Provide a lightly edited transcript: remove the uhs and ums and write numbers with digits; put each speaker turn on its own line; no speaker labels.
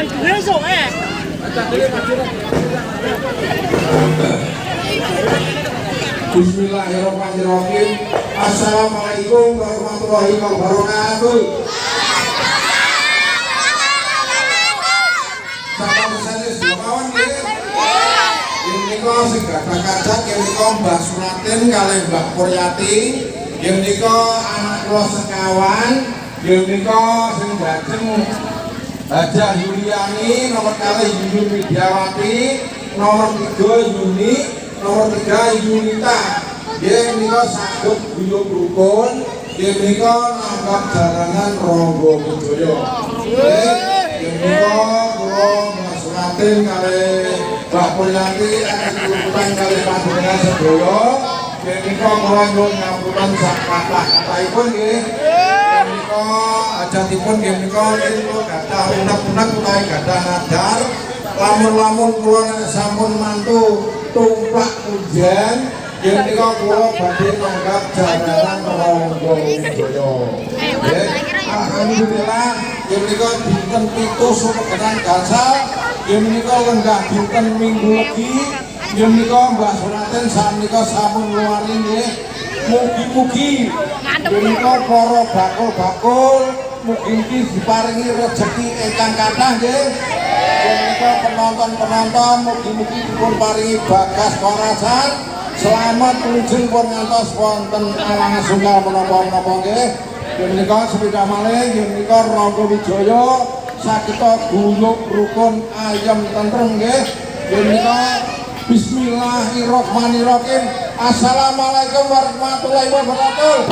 Bismillahirrahmanirrahim. Assalamualaikum warahmatullahi wabarakatuh. Salam senes kawan nggih. Yen nika sing gadah-gadah yen nika Mbah Suratin kalih Mbah Puryati, yen nika anak kula sekawan, yen nika sing dajeng Hajah Yuliani, nomor kalih Yuyun Widyawati, nomor 3 Yuni, nomor 3 Yunita. Yen nika saged guyub rukun, yen nika nanggap jaranan Rangga Wijaya. Yen nika kula Mbah Suratin kalih Mbah Puryati akan kalih panjenengan sedaya. Yen nika kula nyuwun ngapunten sak kathah-kathahipun nggih. Yen nika ajatipun nggih menika gadah unek-unek utawi gadah nadar. Lamun-lamun kula sampun mantu tumplak hujan, yen nika kula badhe nanggap jaranan Rangga Wijaya. Alhamdulillah yen nika dinten 7 Sumeketan Gansal, yen nika lenggah dinten Minggu Legi, yen nika Mbah Suratin sanika sampun ngluwari nggih. Mugi-mugi yen nika para bakul-bakul mugi-mugi diparingi rejeki ingkang kathah nggih. Yen nika penonton-penonton mugi-mugi dipun paringi bagas karasan. Selamat menuju pun ngantos wonten alang sunggal menapa-menapa nggih. Yen nika sepeda malih yen nika Rangga Wijaya sageta guyub rukun ayem tentrem nggih. Yen nika Bismillahirrahmanirrahim. Assalamualaikum warahmatullahi wabarakatuh.